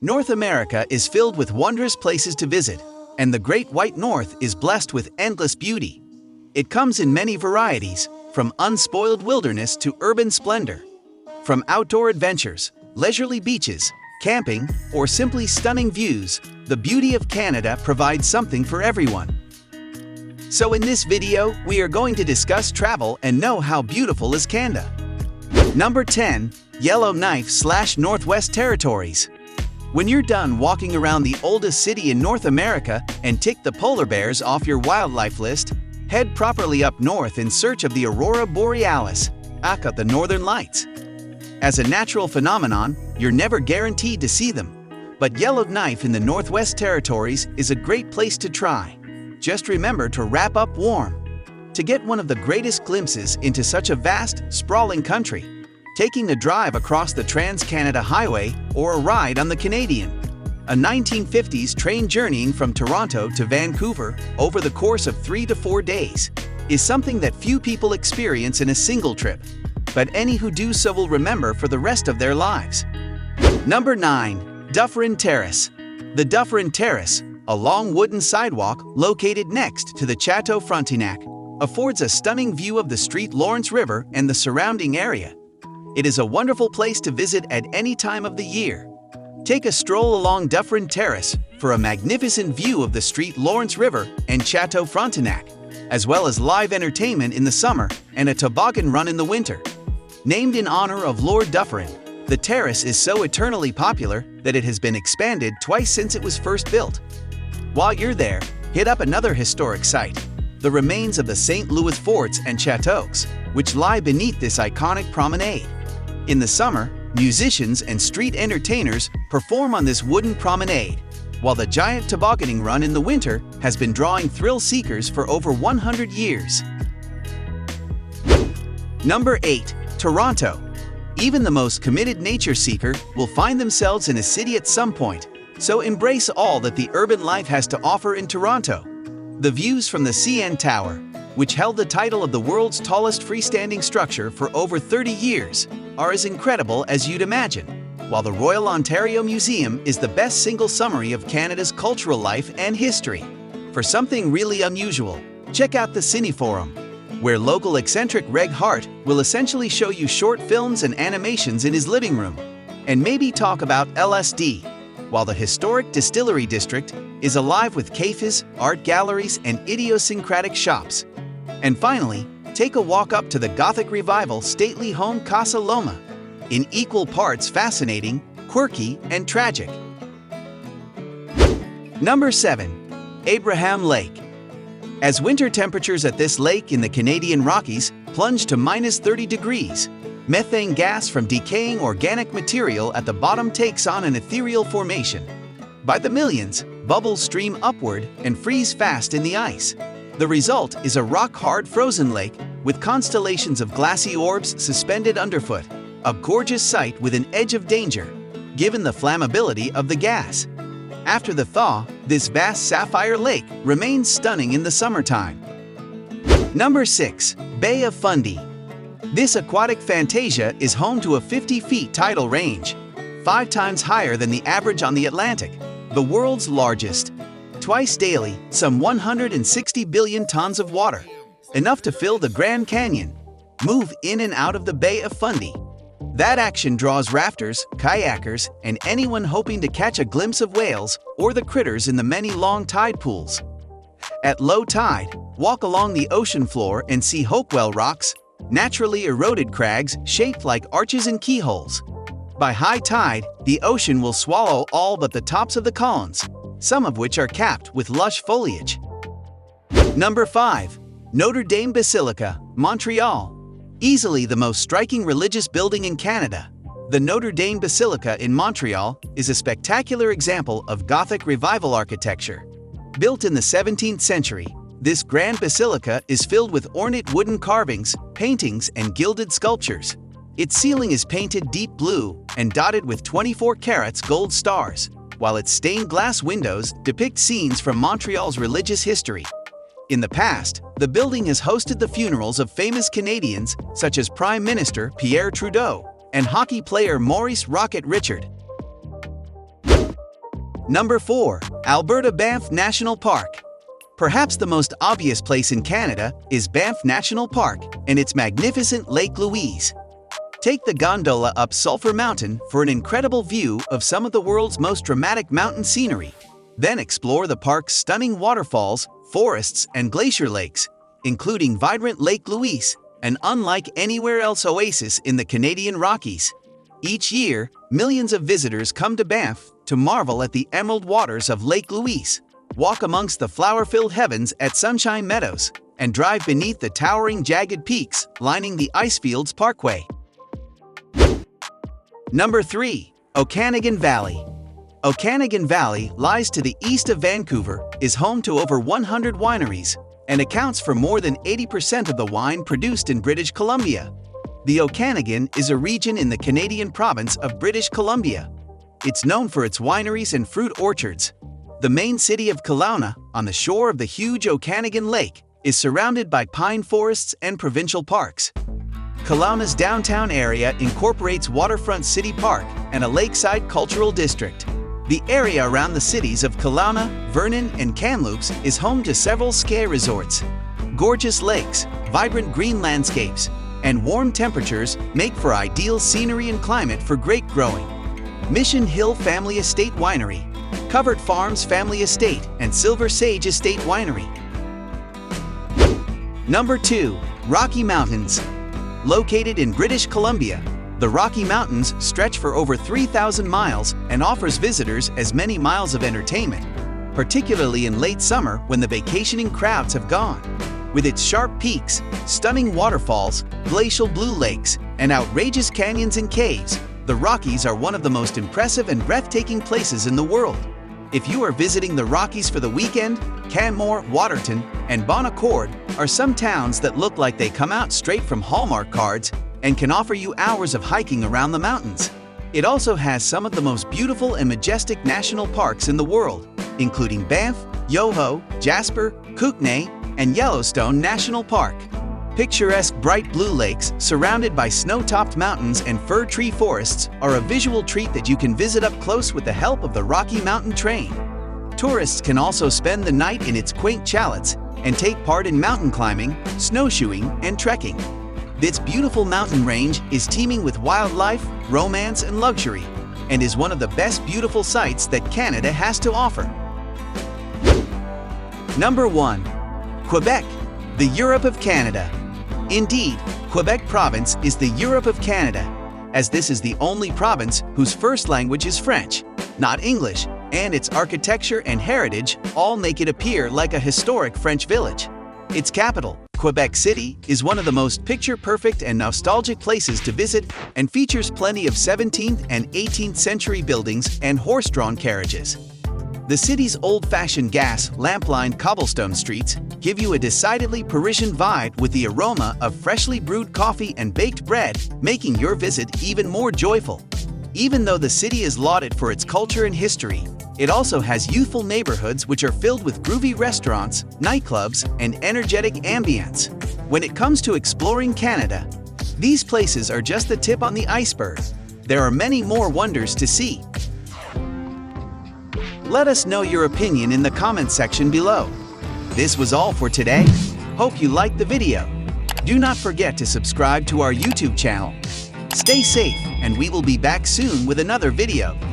North America is filled with wondrous places to visit, and the Great White North is blessed with endless beauty. It comes in many varieties, from unspoiled wilderness to urban splendor. From outdoor adventures, leisurely beaches, camping, or simply stunning views, the beauty of Canada provides something for everyone. So in this video, we are going to discuss travel and know how beautiful is Canada. Number 10. Yellowknife/Northwest Territories. When you're done walking around the oldest city in North America and tick the polar bears off your wildlife list, head properly up north in search of the Aurora Borealis, aka the Northern Lights. As a natural phenomenon, you're never guaranteed to see them, but Yellowknife in the Northwest Territories is a great place to try. Just remember to wrap up warm. To get one of the greatest glimpses into such a vast, sprawling country, taking a drive across the Trans-Canada Highway or a ride on the Canadian, a 1950s train journeying from Toronto to Vancouver over the course of 3 to 4 days, is something that few people experience in a single trip, but any who do so will remember for the rest of their lives. Number 9. Dufferin Terrace. The Dufferin Terrace, a long wooden sidewalk located next to the Chateau Frontenac, affords a stunning view of the St. Lawrence River and the surrounding area. It is a wonderful place to visit at any time of the year. Take a stroll along Dufferin Terrace for a magnificent view of the St. Lawrence River and Chateau Frontenac, as well as live entertainment in the summer and a toboggan run in the winter. Named in honor of Lord Dufferin, the terrace is so eternally popular that it has been expanded twice since it was first built. While you're there, hit up another historic site, the remains of the St. Louis forts and chateaux, which lie beneath this iconic promenade. In the summer, musicians and street entertainers perform on this wooden promenade, while the giant tobogganing run in the winter has been drawing thrill seekers for over 100 years. Number 8. Toronto. Even the most committed nature seeker will find themselves in a city at some point, so embrace all that the urban life has to offer in Toronto. The views from the CN Tower, which held the title of the world's tallest freestanding structure for over 30 years, are as incredible as you'd imagine, while the Royal Ontario Museum is the best single summary of Canada's cultural life and history. For something really unusual, check out the Cineforum, where local eccentric Reg Hart will essentially show you short films and animations in his living room, and maybe talk about LSD, while the historic Distillery District is alive with cafes, art galleries, and idiosyncratic shops. And finally, take a walk up to the Gothic Revival stately home Casa Loma, in equal parts fascinating, quirky, and tragic. Number 7. Abraham Lake. As winter temperatures at this lake in the Canadian Rockies plunge to -30 degrees, methane gas from decaying organic material at the bottom takes on an ethereal formation. By the millions, bubbles stream upward and freeze fast in the ice. The result is a rock-hard frozen lake with constellations of glassy orbs suspended underfoot, a gorgeous sight with an edge of danger, given the flammability of the gas. After the thaw, this vast sapphire lake remains stunning in the summertime. Number 6. Bay of Fundy. This aquatic fantasia is home to a 50-feet tidal range, 5 times higher than the average on the Atlantic, the world's largest. Twice daily, some 160 billion tons of water, enough to fill the Grand Canyon, move in and out of the Bay of Fundy. That action draws rafters, kayakers, and anyone hoping to catch a glimpse of whales or the critters in the many long tide pools. At low tide, walk along the ocean floor and see Hopewell rocks, naturally eroded crags shaped like arches and keyholes. By high tide, the ocean will swallow all but the tops of the columns, some of which are capped with lush foliage. Number 5. Notre Dame Basilica, Montreal. Easily the most striking religious building in Canada, the Notre Dame Basilica in Montreal is a spectacular example of Gothic Revival architecture. Built in the 17th century, this grand basilica is filled with ornate wooden carvings, paintings, and gilded sculptures. Its ceiling is painted deep blue and dotted with 24 carats gold stars, while its stained glass windows depict scenes from Montreal's religious history. In the past, the building has hosted the funerals of famous Canadians such as Prime Minister Pierre Trudeau and hockey player Maurice "Rocket" Richard. Number 4. Alberta Banff National Park. Perhaps the most obvious place in Canada is Banff National Park and its magnificent Lake Louise. Take the gondola up Sulphur Mountain for an incredible view of some of the world's most dramatic mountain scenery. Then explore the park's stunning waterfalls, forests, and glacier lakes, including vibrant Lake Louise, an unlike anywhere else oasis in the Canadian Rockies. Each year, millions of visitors come to Banff to marvel at the emerald waters of Lake Louise, walk amongst the flower-filled heavens at Sunshine Meadows, and drive beneath the towering jagged peaks lining the Icefields Parkway. Number 3. Okanagan Valley. Okanagan Valley lies to the east of Vancouver, is home to over 100 wineries, and accounts for more than 80% of the wine produced in British Columbia. The Okanagan is a region in the Canadian province of British Columbia. It's known for its wineries and fruit orchards. The main city of Kelowna, on the shore of the huge Okanagan Lake, is surrounded by pine forests and provincial parks. Kelowna's downtown area incorporates Waterfront City Park and a lakeside cultural district. The area around the cities of Kelowna, Vernon, and Kamloops is home to several ski resorts. Gorgeous lakes, vibrant green landscapes, and warm temperatures make for ideal scenery and climate for grape growing. Mission Hill Family Estate Winery, Covert Farms Family Estate, and Silver Sage Estate Winery. Number 2. Rocky Mountains. Located in British Columbia, the Rocky Mountains stretch for over 3,000 miles and offers visitors as many miles of entertainment, particularly in late summer when the vacationing crowds have gone. With its sharp peaks, stunning waterfalls, glacial blue lakes, and outrageous canyons and caves, the Rockies are one of the most impressive and breathtaking places in the world. If you are visiting the Rockies for the weekend, Canmore, Waterton, and Bon Accord are some towns that look like they come out straight from Hallmark cards and can offer you hours of hiking around the mountains. It also has some of the most beautiful and majestic national parks in the world, including Banff, Yoho, Jasper, Kootenay, and Yellowstone National Park. Picturesque bright blue lakes surrounded by snow-topped mountains and fir tree forests are a visual treat that you can visit up close with the help of the Rocky Mountain Train. Tourists can also spend the night in its quaint chalets and take part in mountain climbing, snowshoeing, and trekking. This beautiful mountain range is teeming with wildlife, romance, and luxury, and is one of the best beautiful sights that Canada has to offer. Number 1. Quebec, the Europe of Canada. Indeed, Quebec Province is the Europe of Canada, as this is the only province whose first language is French, not English, and its architecture and heritage all make it appear like a historic French village. Its capital, Quebec City, is one of the most picture-perfect and nostalgic places to visit and features plenty of 17th and 18th century buildings and horse-drawn carriages. The city's old-fashioned gas, lamp-lined cobblestone streets give you a decidedly Parisian vibe with the aroma of freshly brewed coffee and baked bread, making your visit even more joyful. Even though the city is lauded for its culture and history, it also has youthful neighborhoods which are filled with groovy restaurants, nightclubs, and energetic ambience. When it comes to exploring Canada, these places are just the tip on the iceberg. There are many more wonders to see. Let us know your opinion in the comments section below. This was all for today. Hope you liked the video. Do not forget to subscribe to our YouTube channel. Stay safe, and we will be back soon with another video.